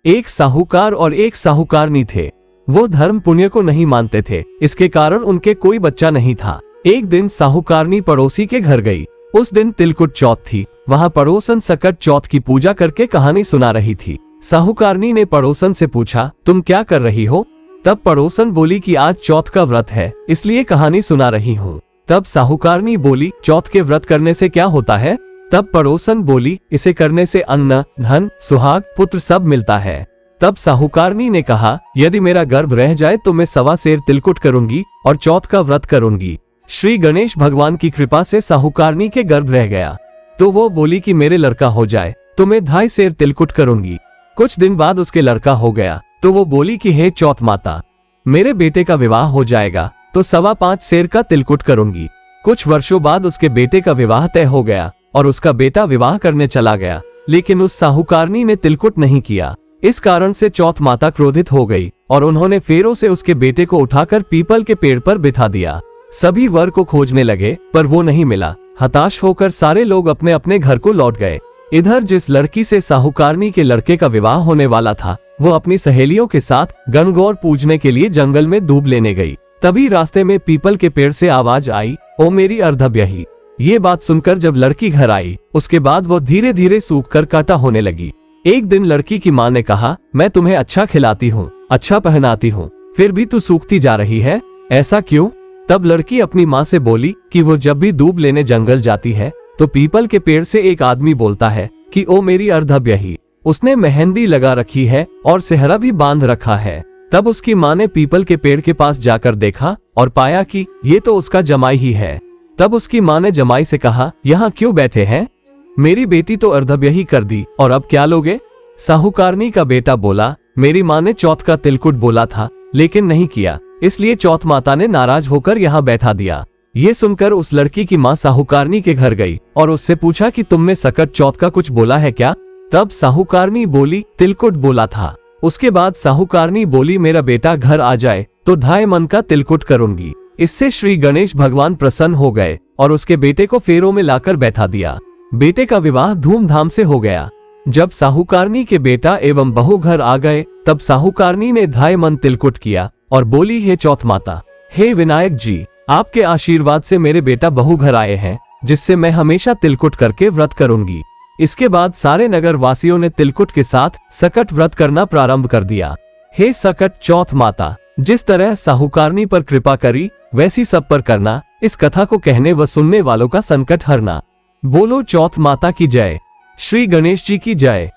एक साहूकार और एक साहूकारनी थे। वो धर्म पुण्य को नहीं मानते थे, इसके कारण उनके कोई बच्चा नहीं था। एक दिन साहूकारनी पड़ोसी के घर गई। उस दिन तिलकुट चौथ थी। वहाँ पड़ोसन सकट चौथ की पूजा करके कहानी सुना रही थी। साहूकारनी ने पड़ोसन से पूछा, तुम क्या कर रही हो? तब पड़ोसन बोली कि आज चौथ का व्रत है, इसलिए कहानी सुना रही हूँ। तब साहूकारनी बोली, चौथ के व्रत करने से क्या होता है? तब पड़ोसन बोली, इसे करने से अन्न, धन, सुहाग, पुत्र सब मिलता है। तब साहूकारनी ने कहा, यदि मेरा गर्भ रह जाए तो मैं 1.25 सेर तिलकुट करूंगी और चौथ का व्रत करूंगी। श्री गणेश भगवान की कृपा से साहूकारनी के गर्भ रह गया। तो वो बोली कि मेरे लड़का हो जाए तो मैं 2.5 सेर तिलकुट करूंगी। कुछ दिन बाद उसके लड़का हो गया तो वो बोली कि हे चौथ माता, मेरे बेटे का विवाह हो जाएगा तो 5.25 सेर का तिलकुट करूंगी। कुछ वर्षों बाद उसके बेटे का विवाह तय हो गया और उसका बेटा विवाह करने चला गया, लेकिन उस साहूकारनी ने तिलकुट नहीं किया। इस कारण से चौथ माता क्रोधित हो गई और उन्होंने फेरों से उसके बेटे को उठाकर पीपल के पेड़ पर बिठा दिया। सभी वर को खोजने लगे पर वो नहीं मिला। हताश होकर सारे लोग अपने अपने घर को लौट गए। इधर जिस लड़की से साहूकारनी के लड़के का विवाह होने वाला था, वो अपनी सहेलियों के साथ गणगौर पूजने के लिए जंगल में दूब लेने गई। तभी रास्ते में पीपल के पेड़ से आवाज आई, ओ मेरी अर्धब्यही। ये बात सुनकर जब लड़की घर आई, उसके बाद वो धीरे धीरे सूख कर काटा होने लगी। एक दिन लड़की की माँ ने कहा, मैं तुम्हें अच्छा खिलाती हूँ, अच्छा पहनाती हूँ, फिर भी तू सूखती जा रही है, ऐसा क्यों? तब लड़की अपनी माँ से बोली कि वो जब भी दूब लेने जंगल जाती है तो पीपल के पेड़ से एक आदमी बोलता है कि ओ मेरी अर्धब्यही। उसने मेहंदी लगा रखी है और सेहरा भी बांध रखा है। तब उसकी माँ ने पीपल के पेड़ के पास जाकर देखा और पाया कि ये तो उसका जमाई ही है। तब उसकी माँ ने जमाई से कहा, यहाँ क्यों बैठे हैं? मेरी बेटी तो अर्धब्यही कर दी और अब क्या लोगे? साहूकारनी का बेटा बोला, मेरी माँ ने चौथ का तिलकुट बोला था लेकिन नहीं किया, इसलिए चौथ माता ने नाराज होकर यहाँ बैठा दिया। ये सुनकर उस लड़की की माँ साहूकारनी के घर गई और उससे पूछा कि तुमने सकट चौथ का कुछ बोला है क्या? तब साहूकारनी बोली, तिलकुट बोला था। उसके बाद साहूकारनी बोली, मेरा बेटा घर आ जाए तो 2.5 मन का तिलकुट करूंगी। इससे श्री गणेश भगवान प्रसन्न हो गए और उसके बेटे को फेरों में लाकर बैठा दिया। बेटे का विवाह धूमधाम से हो गया। जब साहूकारनी के बेटा एवं बहू घर आ गए तब साहूकारनी ने 2.5 मन तिलकुट किया और बोली, हे चौथ माता, हे विनायक जी, आपके आशीर्वाद से मेरे बेटा बहू घर आए हैं, जिससे मैं हमेशा तिलकुट करके व्रत करूंगी। इसके बाद सारे नगर वासियों ने तिलकुट के साथ सकट व्रत करना प्रारंभ कर दिया। हे सकट चौथ माता, जिस तरह साहूकारनी पर कृपा करी वैसी सब पर करना। इस कथा को कहने व सुनने वालों का संकट हरना। बोलो चौथ माता की जय। श्री गणेश जी की जय।